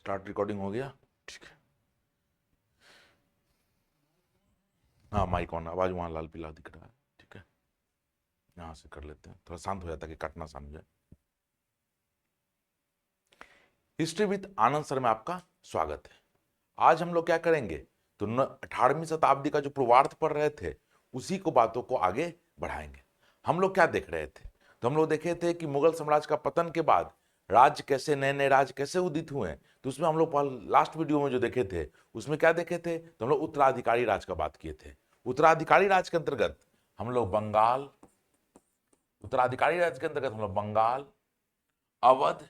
Start recording हो गया। ठीक है। हाँ माइक ऑन, आवाज वहाँ लाल पीला दिख रहा है। ठीक है, यहाँ से कर लेते हैं, थोड़ा शांत हो जाता है कि काटना शांत हो जाए। हिस्ट्री विद आनंद सर में आपका स्वागत है। आज हम लोग क्या करेंगे, तो 18वीं शताब्दी का जो पूर्वार्ध पढ़ रहे थे उसी को बातों को आगे बढ़ाएंगे। हम लोग क्या देख रहे थे, तो हम लोग देखे थे कि मुगल साम्राज्य का पतन के बाद राज्य कैसे, नए नए राज्य कैसे उदित हुए। तो उसमें हम लोग लास्ट वीडियो में जो देखे थे उसमें क्या देखे थे, तो हम लोग उत्तराधिकारी राज का बात किए थे। उत्तराधिकारी राज के अंतर्गत हम लोग बंगाल, उत्तराधिकारी राज्य के अंतर्गत हम लोग बंगाल, अवध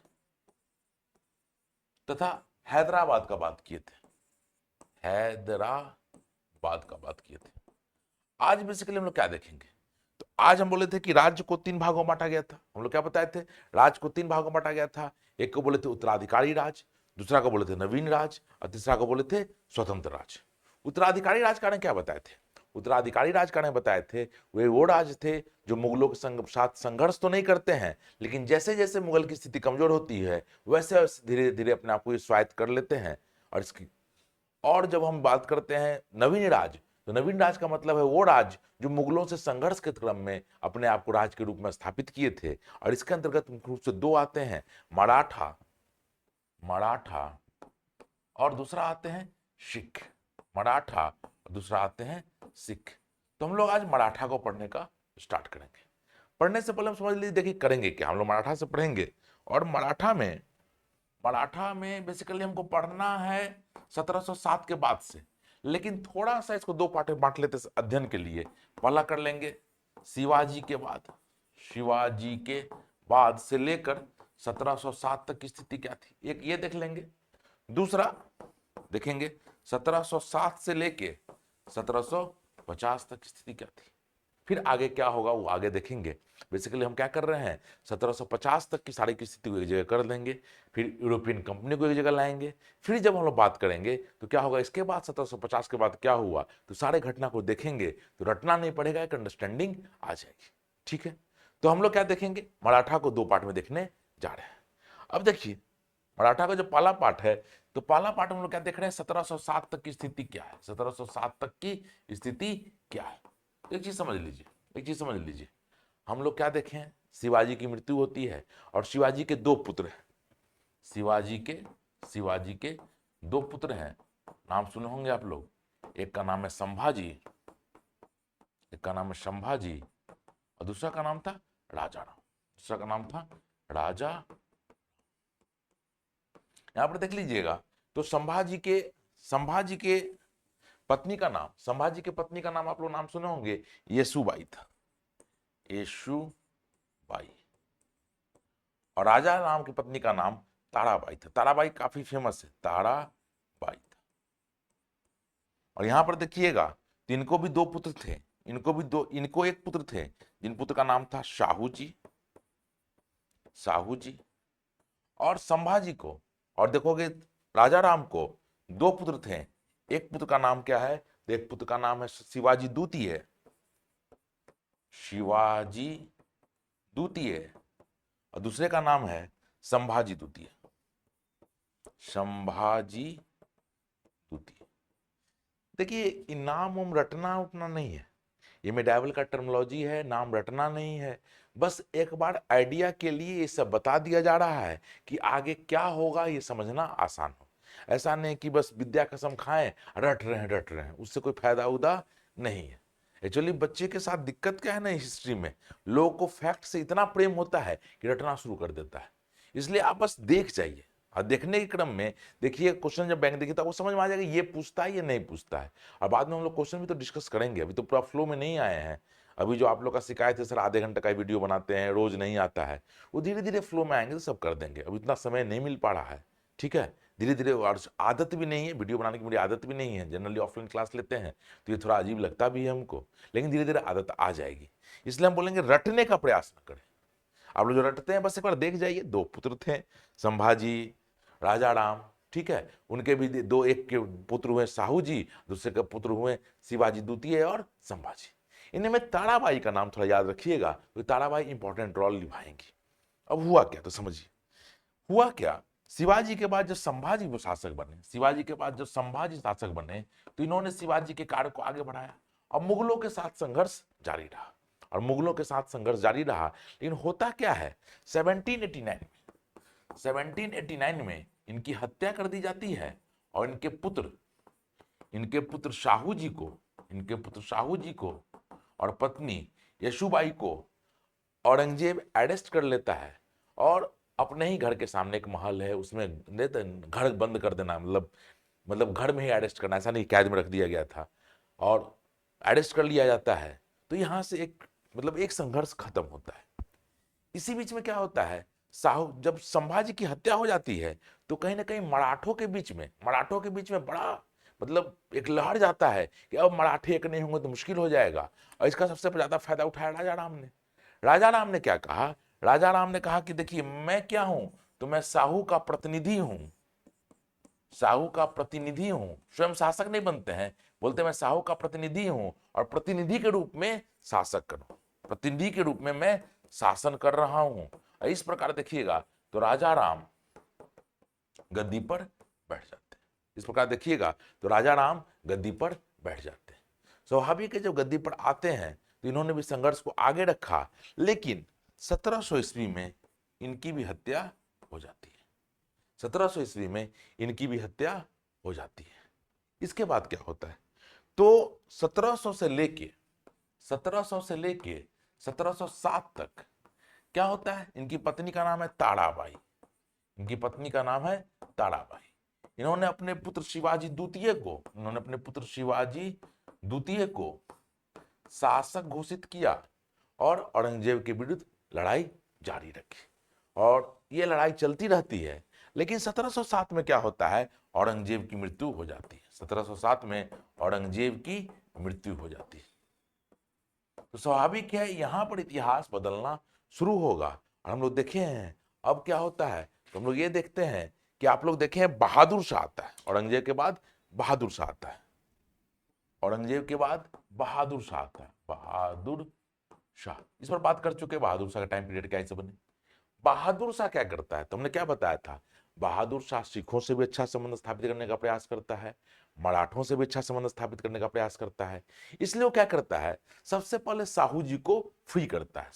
तथा हैदराबाद का बात किए थे। हैदराबाद का बात किए थे। आज बेसिकली हम लोग क्या देखेंगे, तो आज हम बोले थे कि राज्य को 3 भागों में बांटा गया था। हम लोग क्या बताए थे, राज्य को 3 भागों में बांटा गया था। एक को बोले थे उत्तराधिकारी राज, दूसरा को बोले थे नवीन राज, और तीसरा को बोले थे स्वतंत्र राज। उत्तराधिकारी राज का क्या बताए थे, उत्तराधिकारी राज का बताए थे वे वो राज थे जो मुगलों के साथ संघर्ष तो नहीं करते हैं, लेकिन जैसे जैसे मुगल की स्थिति कमजोर होती है वैसे वैसे धीरे धीरे अपने आप को स्वायत्त कर लेते हैं। और इसकी और जब हम बात करते हैं नवीन राज, तो नवीन राज का मतलब है वो राज जो मुगलों से संघर्ष के क्रम में अपने आप को राज के रूप में स्थापित किए थे। और इसके अंतर्गत मुख्य रूप से 2 आते हैं, मराठा मराठा और दूसरा आते हैं सिख। मराठा और दूसरा आते हैं सिख। तो हम लोग आज मराठा को पढ़ने का स्टार्ट करेंगे। पढ़ने से पहले हम समझ लीजिए, देखिए करेंगे क्या, हम लोग मराठा से पढ़ेंगे। और मराठा में बेसिकली हमको पढ़ना है 1707 के बाद से, लेकिन थोड़ा सा इसको 2 पार्ट में बांट लेते अध्ययन के लिए। पहला कर लेंगे शिवाजी के बाद, शिवाजी के बाद से लेकर 1707 तक की स्थिति क्या थी, एक ये देख लेंगे। दूसरा देखेंगे 1707 से लेके 1750 तक की स्थिति क्या थी, फिर आगे क्या होगा वो आगे देखेंगे। बेसिकली हम क्या कर रहे हैं, 1750 तक की सारी की स्थिति को एक जगह कर देंगे, फिर यूरोपियन कंपनी को एक जगह लाएंगे। फिर जब हम लोग बात करेंगे तो क्या होगा, इसके बाद 1750 के बाद क्या हुआ, तो सारे घटना को देखेंगे तो रटना नहीं पड़ेगा, एक अंडरस्टैंडिंग आ जाएगी। ठीक है, तो हम लोग क्या देखेंगे, मराठा को 2 पार्ट में देखने जा रहे हैं। अब देखिए मराठा का जो पहला पार्ट है, तो पहला पार्ट हम लोग क्या देख रहे हैं, 1707 तक की स्थिति क्या है, 1707 तक की स्थिति क्या है। एक चीज समझ लीजिए, एक चीज समझ लीजिए, हम लोग क्या देखें, शिवाजी की मृत्यु होती है और शिवाजी के 2 पुत्र हैं। शिवाजी के 2 पुत्र हैं, नाम सुने होंगे आप लोग। एक का नाम है संभाजी, एक का नाम है संभाजी और दूसरा का नाम था राजा राम। दूसरा का नाम था राजा। यहां पर देख लीजिएगा, तो संभाजी के पत्नी का नाम, संभाजी के पत्नी का नाम आप लोग नाम सुने होंगे, येसुबाई था, येसुबाई। और राजा राम की पत्नी का नाम ताराबाई था। ताराबाई काफी फेमस है, ताराबाई था। और यहां पर देखिएगा, तो इनको भी 2 पुत्र थे, इनको एक पुत्र थे जिन पुत्र का नाम था साहू जी। और संभाजी को, और देखोगे राजा राम को 2 पुत्र थे, एक पुत्र का नाम क्या है, तो एक पुत्र का नाम है शिवाजी द्वितीय, शिवाजी द्वितीय, और दूसरे का नाम है संभाजी द्वितीय, संभाजी द्वितीय। देखिए नाम उम रटना उठना नहीं है, ये मेडावल का टर्मिनोलॉजी है, नाम रटना नहीं है। बस एक बार आइडिया के लिए ये सब बता दिया जा रहा है कि आगे क्या होगा ये समझना आसान हो। ऐसा नहीं कि बस विद्या कसम खाएं रट रहे हैं, उससे कोई फायदा उदा नहीं है। एक्चुअली बच्चे के साथ दिक्कत क्या है ना, हिस्ट्री में लोगों को फैक्ट से इतना प्रेम होता है कि रटना शुरू कर देता है। इसलिए आप बस देख जाइए, और देखने के क्रम में देखिए क्वेश्चन जब बैंक देखिए तो वो समझ में आ जाएगा ये पूछता है ये नहीं पूछता है। और बाद में हम लोग क्वेश्चन भी तो डिस्कस करेंगे, अभी तो पूरा फ्लो में नहीं आए हैं। अभी जो आप लोग का शिकायत है सर आधे घंटे का वीडियो बनाते हैं रोज नहीं आता है, वो धीरे धीरे फ्लो में आएंगे तो सब कर देंगे। अभी इतना समय नहीं मिल पा रहा है, ठीक है, धीरे धीरे। और आदत भी नहीं है वीडियो बनाने की, मेरी आदत भी नहीं है, जनरली ऑफलाइन क्लास लेते हैं तो ये थोड़ा अजीब लगता भी है हमको, लेकिन धीरे धीरे आदत आ जाएगी। इसलिए हम बोलेंगे रटने का प्रयास न करें। आप लोग जो रटते हैं बस एक बार देख जाइए, 2 पुत्र थे संभाजी, राजा राम, ठीक है, उनके भी 2, एक के पुत्र हुए साहू जी, दूसरे के पुत्र हुए शिवाजी द्वितीय और संभाजी। इनमें ताराबाई का नाम थोड़ा याद रखिएगा, तो ताराबाई इंपॉर्टेंट रोल निभाएंगी। अब हुआ क्या, तो समझिए हुआ क्या, शिवाजी के बाद जब संभाजी वो शासक बने, शिवाजी के बाद जब संभाजी शासक बने, तो इन्होंने शिवाजी के कार्य को आगे बढ़ाया। अब मुगलों के साथ संघर्ष जारी रहा, और मुगलों के साथ संघर्ष जारी रहा, लेकिन होता क्या है, 1789 में इनकी हत्या कर दी जाती है, और इनके पुत्र शाहू जी को और पत्नी यशुबाई को औरंगजेब अरेस्ट कर लेता है, और अपने ही घर के सामने एक महल है, उसमें घर बंद कर देना, मतलब घर में ही अरेस्ट करना, ऐसा नहीं कैद में रख दिया गया था, और अरेस्ट कर लिया जाता है। तो यहां से एक संघर्ष खत्म होता है। इसी बीच में क्या होता है, जब संभाजी की हत्या हो जाती है, तो कहीं ना कहीं मराठों के बीच में बड़ा एक लहर जाता है कि अब मराठे एक नहीं होंगे तो मुश्किल हो जाएगा। और इसका सबसे ज्यादा फायदा उठाया राजा राम ने क्या कहा, राजा राम ने कहा कि देखिए, मैं क्या हूं, तो मैं साहू का प्रतिनिधि हूं। स्वयं शासक नहीं बनते हैं, बोलते मैं साहू का प्रतिनिधि हूं, और प्रतिनिधि के रूप में मैं शासन कर रहा हूं। इस प्रकार देखिएगा तो राजा राम गद्दी पर बैठ जाते हैं। स्वाभाविक है, जब गद्दी पर आते हैं तो इन्होंने भी संघर्ष को आगे रखा, लेकिन 1700 ईस्वी में इनकी भी हत्या हो जाती है। इसके बाद क्या होता है, तो 1700 से लेके 1707 तक क्या होता है, इनकी पत्नी का नाम है ताड़ाबाई। इन्होंने अपने पुत्र शिवाजी द्वितीय को शासक घोषित किया, और औरंगजेब के विरुद्ध लड़ाई जारी रखी, और यह लड़ाई चलती रहती है। लेकिन 1707 में क्या होता है, औरंगजेब की मृत्यु हो जाती है। 1707 में औरंगजेब की मृत्यु हो जाती है। तो स्वाभाविक है, यहां पर इतिहास बदलना शुरू होगा। और हम लोग देखे हैं अब क्या होता है, तो हम लोग ये देखते हैं कि आप लोग देखे हैं, बहादुर शाह आता है औरंगजेब के बाद। बहादुर शाह आता है बहादुर शाह, इस पर बात कर चुके हैं, बहादुर शाह का टाइम पीरियड क्या बने। बहादुर शाह क्या करता है, तो हमने क्या बताया था, बहादुर शाह सिखों से भी अच्छा संबंध स्थापित करने का प्रयास करता है, मराठों से भी अच्छा संबंध स्थापित करने का प्रयास करता है। इसलिए वो क्या करता है, सबसे पहले साहू जी को फ्री करता है।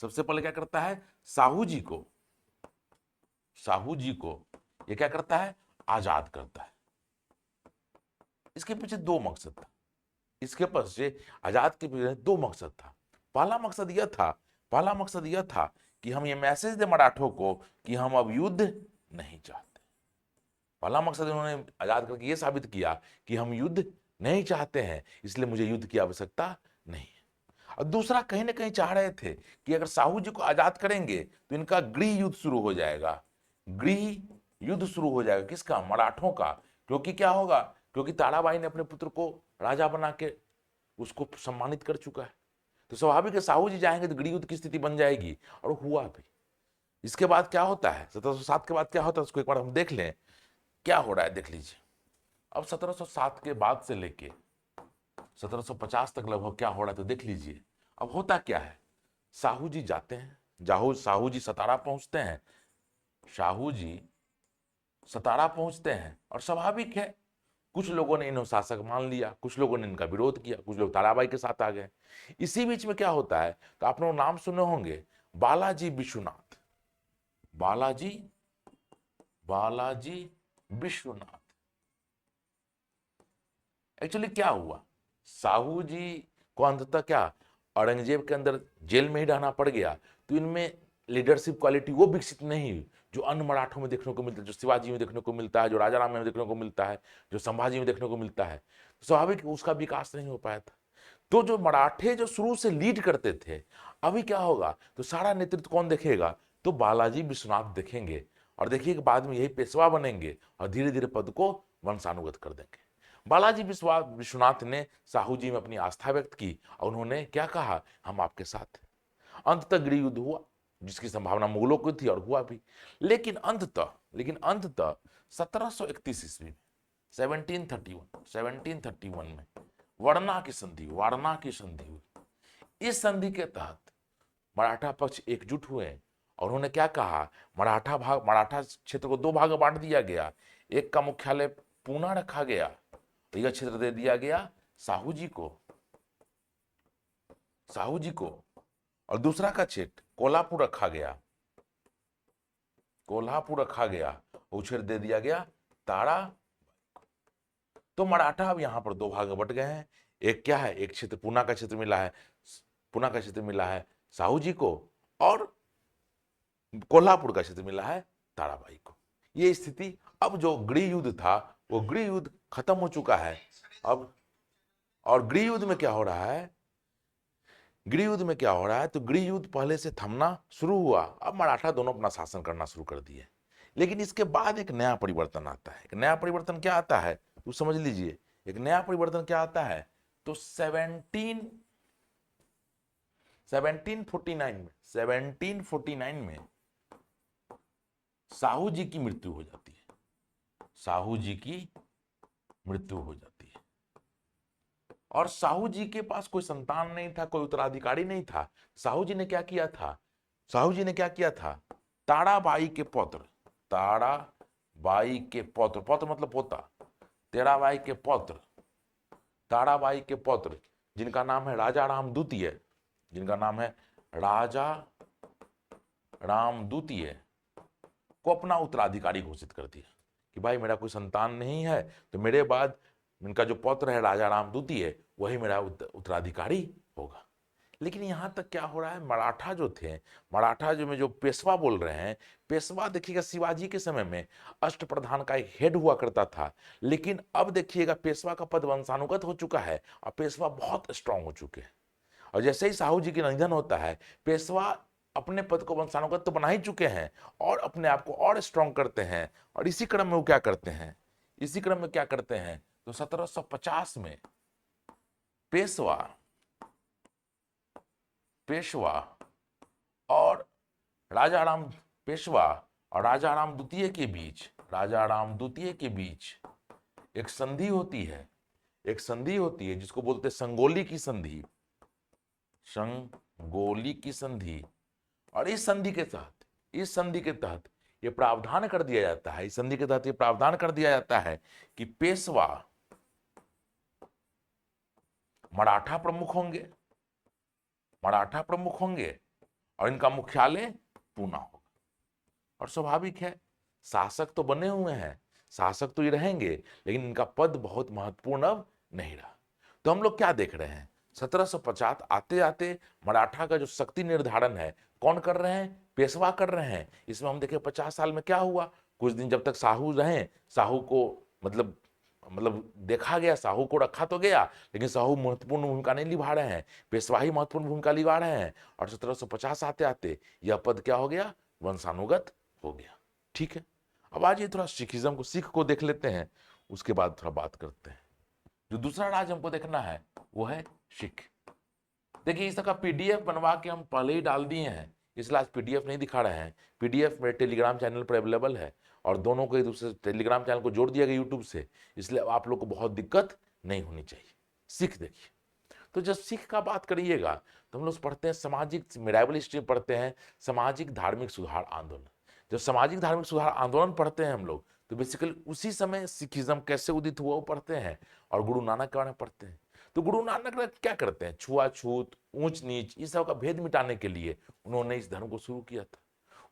साहू जी को ये क्या करता है, आजाद करता है। इसके पीछे दो मकसद था, आजाद के पीछे दो मकसद था। पहला मकसद यह था कि हम ये मैसेज दे मराठों को कि हम अब युद्ध नहीं चाहते। पहला मकसद इन्होंने आजाद करके ये साबित किया कि हम युद्ध नहीं चाहते हैं, इसलिए मुझे युद्ध की आवश्यकता नहीं है। और दूसरा, कहीं ना कहीं चाह रहे थे कि अगर साहू जी को आजाद करेंगे तो इनका गृह युद्ध शुरू हो जाएगा। किसका, मराठों का। क्योंकि क्या होगा, क्योंकि ताराबाई ने अपने पुत्र को राजा बना के उसको सम्मानित कर चुका है, तो स्वाभाविक है साहू जी जाएंगे तो गृह युद्ध की स्थिति बन जाएगी, और हुआ भी। इसके बाद क्या होता है, 1707 के बाद क्या होता है, उसको एक बार हम देख लें क्या हो रहा है, देख लीजिए। अब 1707 के बाद से लेके 1750 तक लगभग क्या हो रहा है, तो देख लीजिए। अब होता क्या है, साहू जी जाते हैं, साहू जी सतारा पहुंचते हैं, और स्वाभाविक है कुछ लोगों ने इन्हें शासक मान लिया, कुछ लोगों ने इनका विरोध किया, कुछ लोग ताराबाई के साथ आ गए। इसी बीच में क्या होता है, तो आप लोग नाम सुने होंगे, बालाजी विश्वनाथ। एक्चुअली क्या हुआ, साहू जी को अंततः क्या औरंगजेब के अंदर जेल में ही रहना पड़ गया, तो इनमें लीडरशिप क्वालिटी वो विकसित नहीं हुई जो अन्य मराठों में देखने को मिलता है, जो शिवाजी में देखने को मिलता है, जो राजा राम में देखने को मिलता है, जो संभाजी में देखने को मिलता है। स्वाभाविक उसका विकास नहीं हो पाया था। तो जो मराठे जो शुरू से लीड करते थे, अभी क्या होगा, तो सारा नेतृत्व कौन देखेगा, तो बालाजी विश्वनाथ देखेंगे, और देखिए कि बाद में यही पेशवा बनेंगे, और धीरे धीरे पद को वंशानुगत कर देंगे। बालाजी विश्वनाथ ने साहू जी में अपनी आस्था व्यक्त की, और उन्होंने क्या कहा, हम आपके साथ हैं। अंततः गृह युद्ध हुआ, जिसकी संभावना मुगलों को थी, और हुआ भी। लेकिन अंततः 1731 ईस्वी में 1731 में वारणा की संधि हुई। इस संधि के तहत मराठा पक्ष एकजुट हुए, और उन्होंने क्या कहा, मराठा क्षेत्र को दो भाग में बांट दिया गया, एक का मुख्यालय पूना रखा गया, यह क्षेत्र दे दिया गया साहू जी को, और दूसरा का क्षेत्र कोल्हापुर रखा गया, वो क्षेत्र दे दिया गया तारा। तो मराठा अब यहां पर दो भाग में बट गए हैं, एक क्या है, एक क्षेत्र पूना का क्षेत्र मिला है साहू जी को, और कोल्हापुर का क्षेत्र मिला है ताराबाई को। ये स्थिति, अब जो गृह युद्ध था वो गृह युद्ध खत्म हो चुका है अब। और गृह युद्ध में क्या हो रहा है, तो गृह युद्ध पहले से थमना शुरू हुआ, अब मराठा दोनों अपना शासन करना शुरू कर दिए। लेकिन इसके बाद एक नया परिवर्तन आता है। एक नया परिवर्तन क्या आता है तो समझ लीजिए, एक नया परिवर्तन क्या आता है, तो 1749 में साहू जी की मृत्यु हो जाती है। और साहू जी के पास कोई संतान नहीं था, कोई उत्तराधिकारी नहीं था। साहू जी ने क्या किया था, ताराबाई के पौत्र, पौत्र मतलब पोता, ताराबाई के पौत्र जिनका नाम है राजा राम द्वितीय को अपना उत्तराधिकारी घोषित कर दिया कि भाई मेरा कोई संतान नहीं है, तो मेरे बाद इनका जो पौत्र है राजा राम द्वितीय वही मेरा उत्तराधिकारी होगा। लेकिन यहां तक क्या हो रहा है, मराठा जो पेशवा बोल रहे हैं, पेशवा देखिएगा शिवाजी के समय में अष्टप्रधान का एक हेड हुआ करता था, लेकिन अब देखिएगा पेशवा का पद वंशानुगत हो चुका है और पेशवा बहुत स्ट्रांग हो चुके हैं। और जैसे ही साहू जी का निधन होता है, पेशवा अपने पद को वंशानुगत तो बना ही चुके हैं और अपने आप को और स्ट्रांग करते हैं। और इसी क्रम में वो क्या करते हैं, तो 1750 में पेशवा और राजा राम द्वितीय के बीच एक संधि होती है, जिसको बोलते हैं संगोली की संधि। और इस संधि के तहत ये प्रावधान कर दिया जाता है, कि पेशवा मराठा प्रमुख होंगे और इनका मुख्यालय पूना होगा। और स्वाभाविक है, शासक तो बने हुए हैं, शासक तो ये रहेंगे, लेकिन इनका पद बहुत महत्वपूर्ण अब नहीं रहा। तो हम लोग क्या देख रहे हैं, 1750 आते आते मराठा का जो शक्ति निर्धारण है कौन कर रहे हैं, पेशवा कर रहे हैं। इसमें हम देखें 50 साल में क्या हुआ, कुछ दिन जब तक साहू रहे, साहू को मतलब देखा गया, साहू को रखा तो गया, लेकिन साहू महत्वपूर्ण भूमिका नहीं निभा रहे हैं, पेशवा ही महत्वपूर्ण भूमिका निभा रहे हैं। और 1750 आते आते यह पद क्या हो गया, वंशानुगत हो गया। ठीक है, अब आज ये थोड़ा सिख को देख लेते हैं, उसके बाद थोड़ा बात करते हैं। जो दूसरा राज हमको देखना है वो है सिख। देखिए इसका पीडीएफ बनवा के हम पहले ही डाल दिए हैं, इसलिए आज पीडीएफ नहीं दिखा रहे हैं। पीडीएफ मेरे टेलीग्राम चैनल पर अवेलेबल है और दोनों को एक दूसरे टेलीग्राम चैनल को जोड़ दिया गया यूट्यूब से, इसलिए आप लोग को बहुत दिक्कत नहीं होनी चाहिए। सिख देखिए, तो जब सिख का बात करिएगा तो हम लोग पढ़ते हैं सामाजिक मिडाइवल हिस्ट्री पढ़ते हैं, सामाजिक धार्मिक सुधार आंदोलन। जब सामाजिक धार्मिक सुधार आंदोलन पढ़ते हैं हम लोग, तो बेसिकली उसी समय सिखिज्म कैसे उदित हुआ वो पढ़ते हैं और गुरु नानक के बारे में पढ़ते हैं। तो गुरु नानक क्या करते हैं, छुआछूत, ऊंच नीच, इस सब का भेद मिटाने के लिए उन्होंने इस धर्म को शुरू किया था।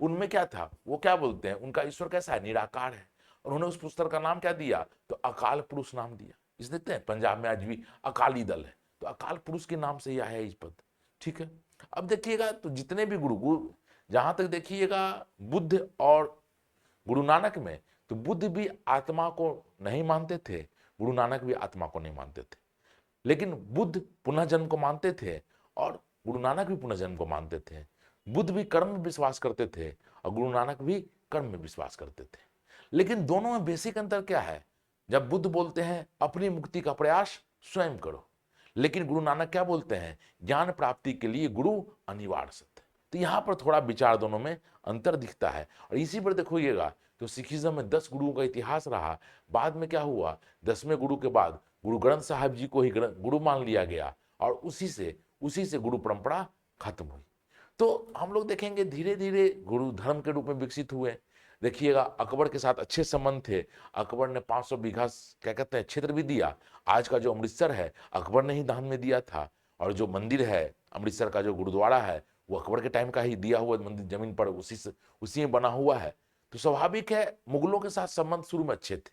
उनमें क्या था, वो क्या बोलते हैं, उनका ईश्वर कैसा है, निराकार है। उन्होंने उस पुस्तक का नाम क्या दिया, तो अकाल पुरुष नाम दिया। इस देते हैं पंजाब में आज भी अकाली दल है, तो अकाल पुरुष के नाम से यह है इस पद। ठीक है, अब देखिएगा तो जितने भी गुरु जहां तक देखिएगा बुद्ध और गुरु नानक में, तो बुद्ध भी आत्मा को नहीं मानते थे, गुरु नानक भी आत्मा को नहीं मानते थे। लेकिन बुद्ध पुनर्जन्म को मानते थे और गुरु नानक भी पुनर्जन्म को मानते थे। बुद्ध भी कर्म में विश्वास करते थे और गुरु नानक भी कर्म में विश्वास करते थे। लेकिन दोनों में बेसिक अंतर क्या है, जब बुद्ध बोलते हैं अपनी मुक्ति का प्रयास स्वयं करो, लेकिन गुरु नानक क्या बोलते हैं, ज्ञान प्राप्ति के लिए गुरु अनिवार्य सत्य। तो यहां पर थोड़ा विचार दोनों में अंतर दिखता है। और इसी पर देखिएगा तो सिखिज्म में 10 गुरुओं का इतिहास रहा। बाद में क्या हुआ, 10वें गुरु के बाद गुरु ग्रंथ साहिब जी को ही गुरु मान लिया गया और उसी से गुरु परंपरा खत्म हुई। तो हम लोग देखेंगे धीरे धीरे गुरु धर्म के रूप में विकसित हुए। देखिएगा अकबर के साथ अच्छे संबंध थे। अकबर ने 500 बीघा क्या कहते हैं क्षेत्र भी दिया। आज का जो अमृतसर है अकबर ने ही दान में दिया था। और जो मंदिर है अमृतसर का जो गुरुद्वारा है वो अकबर के टाइम का ही दिया हुआ मंदिर जमीन पर उसी में बना हुआ है। तो स्वाभाविक है मुगलों के साथ संबंध शुरू में अच्छे थे,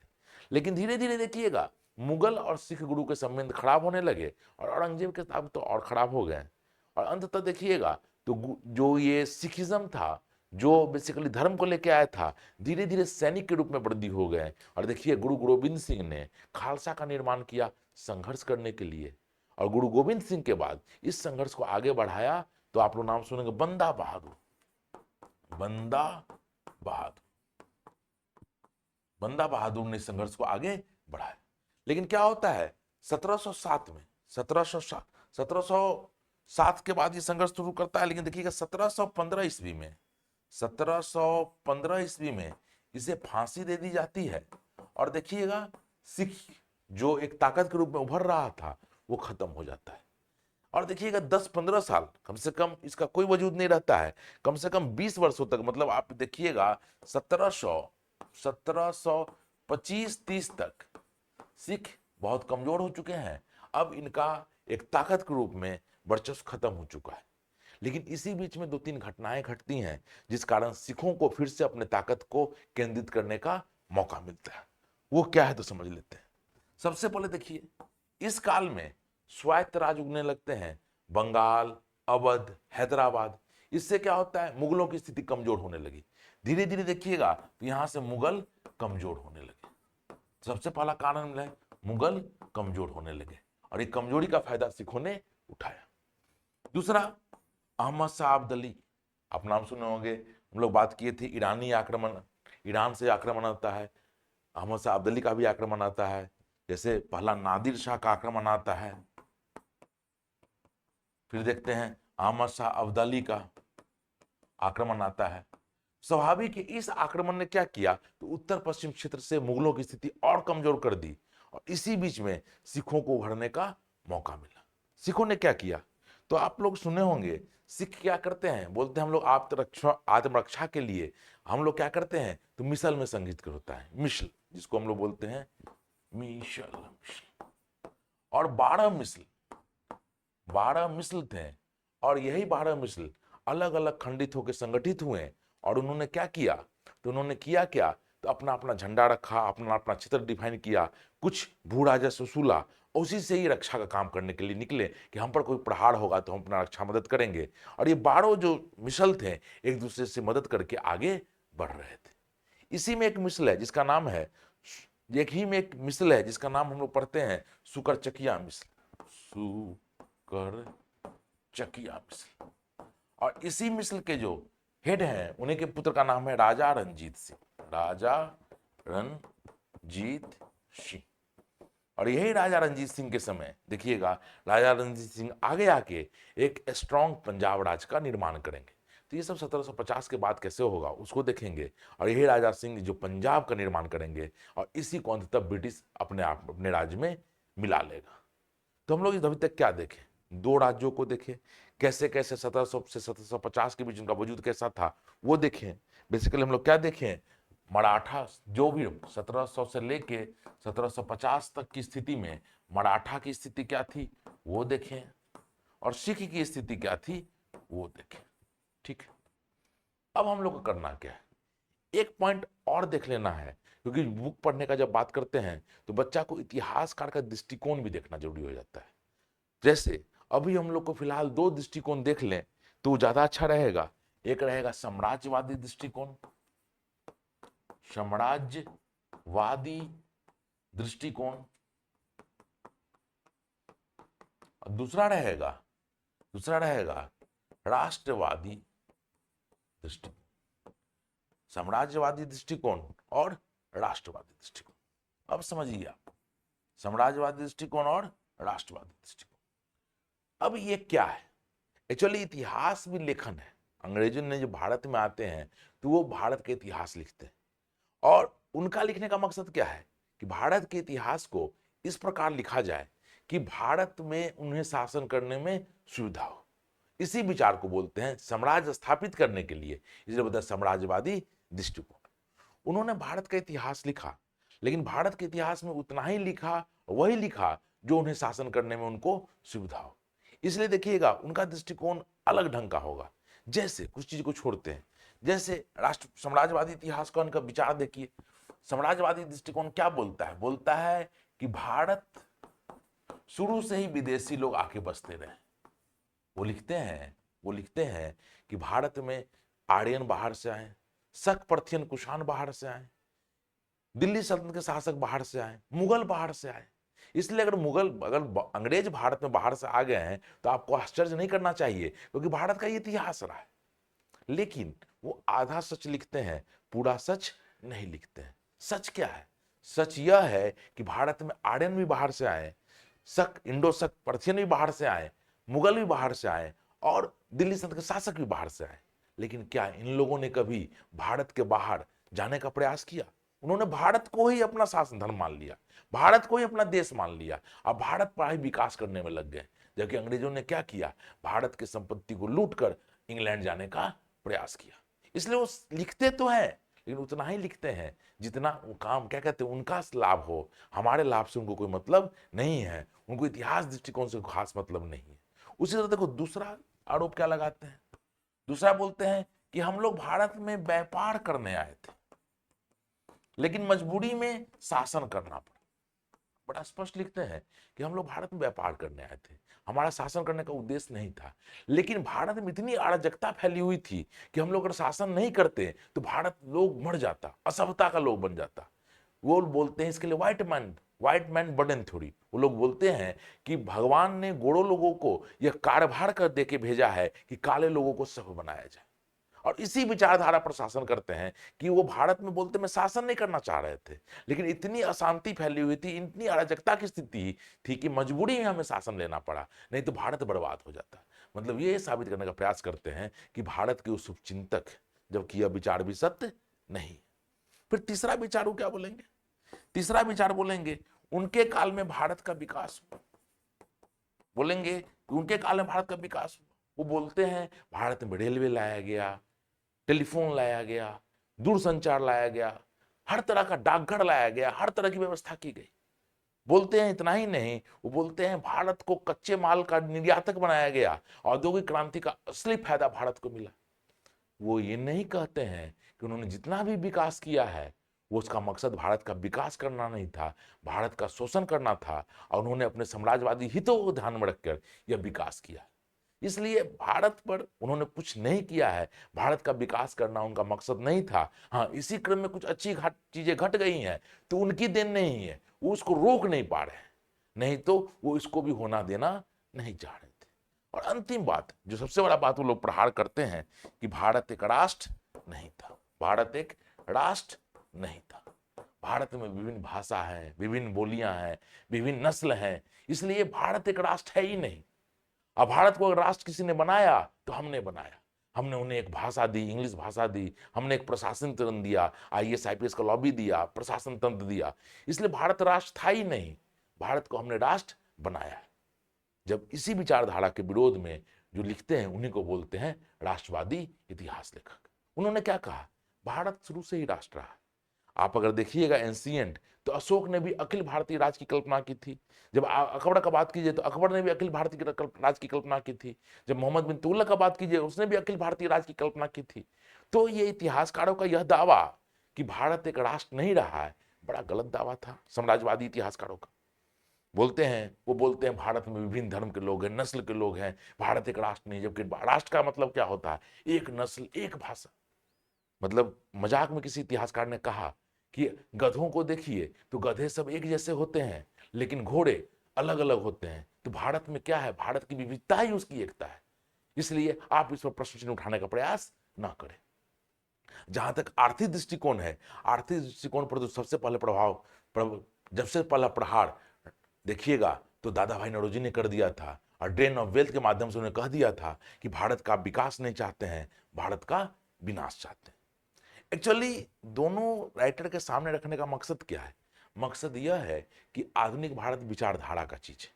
लेकिन धीरे धीरे देखिएगा मुगल और सिख गुरु के संबंध खराब होने लगे और औरंगजेब के साथ तो और खराब हो गए। और अंततः देखिएगा तो जो ये सिखिज्म था जो बेसिकली धर्म को लेके आया था धीरे धीरे सैनिक के रूप में वृद्धि हो गए। और देखिए गुरु गोविंद सिंह ने खालसा का निर्माण किया संघर्ष करने के लिए। और गुरु गोविंद सिंह के बाद इस संघर्ष को आगे बढ़ाया तो आप लोग नाम सुनेंगे बंदा बहादुर। बंदा बहादुर, बंदा बहादुर ने संघर्ष को आगे बढ़ाया। लेकिन क्या होता है 1707 में 1707 के बाद ये संघर्ष शुरू करता है। लेकिन देखिएगा 1715 ईस्वी में 1715 ईस्वी में इसे फांसी दे दी जाती है। और देखिएगा सिख जो एक ताकत के रूप में उभर रहा था वो खत्म हो जाता है। और देखिएगा 10-15 साल कम से कम इसका कोई वजूद नहीं रहता है। कम से कम 20 वर्षों तक मतलब आप देखिएगा 1725-30 तक सिख बहुत कमजोर हो चुके हैं। अब इनका एक ताकत के रूप में वर्चस्व खत्म हो चुका है। लेकिन इसी बीच में 2-3 घटनाएं घटती हैं जिस कारण सिखों को फिर से अपने ताकत को केंद्रित करने का मौका मिलता है। वो क्या है तो समझ लेते हैं। सबसे पहले देखिए इस काल में स्वायत्त राज उगने लगते हैं, बंगाल, अवध, हैदराबाद। इससे क्या होता है मुगलों की स्थिति कमजोर होने लगी। धीरे धीरे देखिएगा तो यहां से मुगल कमजोर होने लगे। सबसे पहला कारण है मुगल कमजोर होने लगे और ये कमजोरी का फायदा सिखों ने उठाया। दूसरा अहमद शाह अब्दाली, आप नाम सुने होंगे, हम लोग बात किए थे ईरानी आक्रमण, ईरान से आक्रमण आता है। अहमद शाह अब्दाली का भी आक्रमण आता है। जैसे पहला नादिर शाह का आक्रमण आता है, फिर देखते हैं अहमद शाह अब्दाली का आक्रमण आता है। स्वाभाविक है इस आक्रमण ने क्या किया तो उत्तर पश्चिम क्षेत्र से मुगलों की स्थिति और कमजोर कर दी और इसी बीच में सिखों को उभरने का मौका मिला। सिखों ने क्या किया तो आप लोग सुने होंगे सिख क्या करते हैं, बोलते हैं हम लोग आत्मरक्षा के लिए हम लोग क्या करते हैं तो मिसल में संगीत कर होता है, मिसल जिसको हम लोग बोलते हैं मिसल। और 12 मिसल थे और यही 12 मिसल अलग अलग खंडित होकर संगठित हुए। और उन्होंने क्या किया तो उन्होंने किया क्या तो अपना अपना झंडा रखा, अपना अपना क्षेत्र डिफाइन किया, कुछ भू राजस्व वसूला, उसी से ही रक्षा का काम करने के लिए निकले कि हम पर कोई प्रहार होगा तो हम अपना रक्षा मदद करेंगे। और ये 12 जो मिसल थे एक दूसरे से मदद करके आगे बढ़ रहे थे। इसी में एक मिसल है जिसका नाम है, एक ही में एक मिसल है जिसका नाम हम लोग पढ़ते हैं सुकर चकिया मिसल, सुकर चकिया मिसल। और इसी मिसल के जो हेड हैं उन्हीं के पुत्र का नाम है राजा रणजीत सिंह, राजा रणजीत सिंह। और यही राजा रणजीत सिंह के समय देखिएगा राजा रणजीत सिंह आगे आके एक स्ट्रॉन्ग पंजाब राज का निर्माण करेंगे। तो ये सब 1750 के बाद कैसे होगा उसको देखेंगे। और यही राजा सिंह जो पंजाब का निर्माण करेंगे और इसी को अंततः ब्रिटिश अपने राज्य में मिला लेगा। तो हम लोग अभी तक क्या देखें, 2 राज्यों को देखें, कैसे कैसे 1700 से 1750 के बीच उनका वजूद कैसा था वो देखें। बेसिकली हम लोग क्या देखें, मराठा जो भी 1700 से लेके 1750 तक की स्थिति में मराठा की स्थिति क्या थी वो देखें और सिख की स्थिति क्या थी वो देखें। ठीक है, अब हम लोग को करना क्या है, एक पॉइंट और देख लेना है क्योंकि बुक पढ़ने का जब बात करते हैं तो बच्चा को इतिहासकार का दृष्टिकोण भी देखना जरूरी हो जाता है। जैसे अभी हम लोग को फिलहाल 2 दृष्टिकोण देख लें तो ज्यादा अच्छा रहेगा। एक रहेगा साम्राज्यवादी दृष्टिकोण, साम्राज्यवादी दृष्टिकोण, और दूसरा रहेगा राष्ट्रवादी दृष्टिकोण। साम्राज्यवादी दृष्टिकोण और राष्ट्रवादी दृष्टिकोण, अब समझिए आप, साम्राज्यवादी दृष्टिकोण और राष्ट्रवादी दृष्टिकोण। अब ये क्या है, एक्चुअली इतिहास भी लेखन है। अंग्रेजों ने जो भारत में आते हैं तो वो भारत के इतिहास लिखते हैं और उनका लिखने का मकसद क्या है कि भारत के इतिहास को इस प्रकार लिखा जाए कि भारत में उन्हें शासन करने में सुविधा हो। इसी विचार को बोलते हैं साम्राज्य स्थापित करने के लिए, इसलिए बोलते हैं साम्राज्यवादी दृष्टिकोण। उन्होंने भारत का इतिहास लिखा, लेकिन भारत के इतिहास में उतना ही लिखा, वही लिखा जो उन्हें शासन करने में उनको सुविधा हो। इसलिए देखिएगा उनका दृष्टिकोण अलग ढंग का होगा। जैसे कुछ चीज को छोड़ते हैं, जैसे राष्ट्र साम्राज्यवादी इतिहास का उनका विचार देखिए। साम्राज्यवादी दृष्टिकोण क्या बोलता है? बोलता है कि भारत शुरू से ही विदेशी लोग आके बसते रहे। वो लिखते हैं कि भारत में आर्यन बाहर से आए, शक, पर्थियन, कुषाण बाहर से आए, दिल्ली सल्तनत के शासक बाहर से आए, मुगल बाहर से आए। इसलिए अगर अंग्रेज भारत में बाहर से आ गए हैं तो आपको आश्चर्य नहीं करना चाहिए, क्योंकि भारत का इतिहास रहा है। लेकिन वो आधा सच लिखते हैं, पूरा सच नहीं लिखते हैं। सच क्या है? सच यह है कि भारत में आर्यन भी बाहर से आए, शक, इंडो शक, पर्शियन भी बाहर से आए, मुगल भी बाहर से आए और दिल्ली सल्तनत के शासक भी बाहर से आए। लेकिन क्या इन लोगों ने कभी भारत के बाहर जाने का प्रयास किया? उन्होंने भारत को ही अपना शासन धर्म मान लिया, भारत को ही अपना देश मान लिया। अब भारत पर ही विकास करने में लग गए, जबकि अंग्रेजों ने क्या किया? भारत की संपत्ति को लूटकर इंग्लैंड जाने का प्रयास किया। इसलिए वो लिखते तो है, लेकिन उतना ही लिखते हैं जितना वो काम, क्या कहते हैं, उनका लाभ हो। हमारे लाभ से उनको कोई मतलब नहीं है, उनको इतिहास दृष्टिकोण से खास मतलब नहीं है। उसी तरह देखो दूसरा आरोप क्या लगाते हैं? दूसरा बोलते हैं कि हम लोग भारत में व्यापार करने आए थे, लेकिन मजबूरी में शासन करना पड़ा। बड़ा स्पष्ट लिखते हैं कि हम लोग भारत में व्यापार करने आए थे, हमारा शासन करने का उद्देश्य नहीं था। लेकिन भारत में इतनी अराजकता फैली हुई थी कि हम लोग अगर शासन नहीं करते तो भारत लोग मर जाता, असभ्यता का लोग बन जाता। वो बोलते हैं इसके लिए व्हाइट मैन बर्डन थ्योरी। वो लोग बोलते हैं कि भगवान ने गोरों लोगों को यह कार्यभार कर दे के भेजा है कि काले लोगों को सभ्य बनाया जाए, और इसी विचारधारा पर शासन करते हैं। कि वो भारत में बोलते में शासन नहीं करना चाह रहे थे, लेकिन इतनी अशांति फैली हुई थी, इतनी अराजकता की स्थिति थी कि मजबूरी में हमें शासन लेना पड़ा, नहीं तो भारत बर्बाद हो जाता। मतलब ये साबित करने का प्रयास करते हैं कि भारत के उस शुभचिंतक, जबकि यह विचार भी सत्य नहीं। फिर तीसरा विचार वो क्या बोलेंगे? तीसरा विचार बोलेंगे उनके काल में भारत का विकास हुआ। बोलेंगे कि उनके काल में भारत का विकास हुआ। वो बोलते हैं भारत में रेलवे लाया गया, टेलीफोन लाया गया, दूरसंचार लाया गया, हर तरह का डाकघर लाया गया, हर तरह की व्यवस्था की गई। बोलते हैं इतना ही नहीं, वो बोलते हैं भारत को कच्चे माल का निर्यातक बनाया गया, औद्योगिक क्रांति का असली फायदा भारत को मिला। वो ये नहीं कहते हैं कि उन्होंने जितना भी विकास किया है वो उसका मकसद भारत का विकास करना नहीं था, भारत का शोषण करना था, और उन्होंने अपने साम्राज्यवादी हितों को ध्यान में रखकर यह विकास किया। इसलिए भारत पर उन्होंने कुछ नहीं किया है, भारत का विकास करना उनका मकसद नहीं था। हाँ, इसी क्रम में कुछ अच्छी चीजें घट गई हैं तो उनकी देन नहीं है, वो उसको रोक नहीं पा रहे हैं, नहीं तो वो इसको भी होना देना नहीं चाह रहे थे। और अंतिम बात, जो सबसे बड़ा बात वो लोग प्रहार करते हैं, कि भारत एक राष्ट्र नहीं था। भारत एक राष्ट्र नहीं था। भारत में विभिन्न भाषा है, विभिन्न बोलियां हैं, विभिन्न नस्ल हैं, इसलिए भारत एक राष्ट्र है ही नहीं। अब भारत को अगर राष्ट्र किसी ने बनाया तो हमने बनाया, हमने उन्हें एक भाषा दी, इंग्लिश भाषा दी, हमने एक प्रशासन तंत्र दिया, आईएएस आईपीएस का लॉबी दिया, प्रशासन तंत्र दिया, इसलिए भारत राष्ट्र था ही नहीं, भारत को हमने राष्ट्र बनाया है। जब इसी विचारधारा के विरोध में जो लिखते हैं उन्हीं को बोलते हैं राष्ट्रवादी इतिहास लेखक। उन्होंने क्या कहा? भारत शुरू से ही राष्ट्र रहा। आप अगर देखिएगा एंशियंट, तो अशोक ने भी अखिल भारतीय राज की कल्पना की थी। जब अकबर का बात कीजिए तो अकबर ने भी अखिल भारतीय राज की कल्पना की थी। जब मोहम्मद बिन तुगलक का बात कीजिए उसने भी अखिल भारतीय राज की कल्पना की थी। तो ये इतिहासकारों का यह दावा कि भारत एक राष्ट्र नहीं रहा है, बड़ा गलत दावा था साम्राज्यवादी इतिहासकारों का। वो बोलते हैं भारत में विभिन्न धर्म के लोग हैं, नस्ल के लोग हैं, भारत एक राष्ट्र नहीं। जबकि राष्ट्र का मतलब क्या होता है? एक नस्ल, एक भाषा। मतलब मजाक में किसी इतिहासकार ने कहा कि गधों को देखिए तो गधे सब एक जैसे होते हैं, लेकिन घोड़े अलग अलग होते हैं। तो भारत में क्या है? भारत की विविधता ही उसकी एकता है। इसलिए आप इस पर प्रश्न चिन्ह उठाने का प्रयास ना करें। जहां तक आर्थिक दृष्टिकोण है, आर्थिक दृष्टिकोण पर तो सबसे पहले जब से पहला प्रहार देखिएगा तो दादा भाई नौरोजी ने कर दिया था, और ड्रेन ऑफ वेल्थ के माध्यम से उन्हें कह दिया था कि भारत का विकास नहीं चाहते हैं, भारत का विनाश चाहते हैं। एक्चुअली दोनों राइटर के सामने रखने का मकसद क्या है? मकसद यह है कि आधुनिक भारत विचारधारा का चीज है।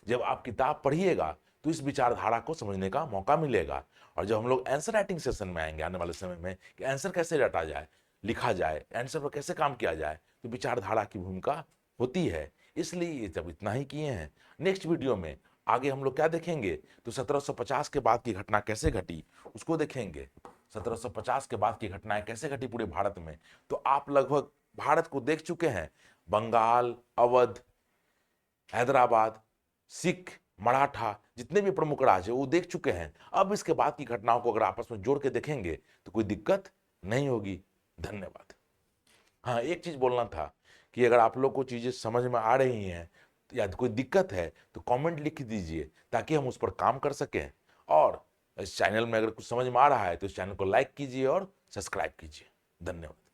जब आप किताब पढ़िएगा तो इस विचारधारा को समझने का मौका मिलेगा। और जब हम लोग आंसर राइटिंग सेशन में आएंगे आने वाले समय में कि आंसर कैसे रटा जाए, लिखा जाए, आंसर पर कैसे काम किया जाए, तो विचारधारा की भूमिका होती है। इसलिए जब इतना ही किए हैं, नेक्स्ट वीडियो में आगे हम लोग क्या देखेंगे, तो 1750 के बाद की घटना कैसे घटी उसको देखेंगे। 1750 के बाद की घटनाएं कैसे घटी पूरे भारत में, तो आप लगभग भारत को देख चुके हैं। बंगाल, अवध, हैदराबाद, सिख, मराठा, जितने भी प्रमुख राज्य वो देख चुके हैं। अब इसके बाद की घटनाओं को अगर आपस में जोड़ के देखेंगे तो कोई दिक्कत नहीं होगी। धन्यवाद। हाँ, एक चीज बोलना था कि अगर आप लोग को चीजें समझ में आ रही हैं या कोई दिक्कत है तो कमेंट लिख दीजिए ताकि हम उस पर काम कर सकें। और इस चैनल में अगर कुछ समझ में आ रहा है तो इस चैनल को लाइक कीजिए और सब्सक्राइब कीजिए। धन्यवाद।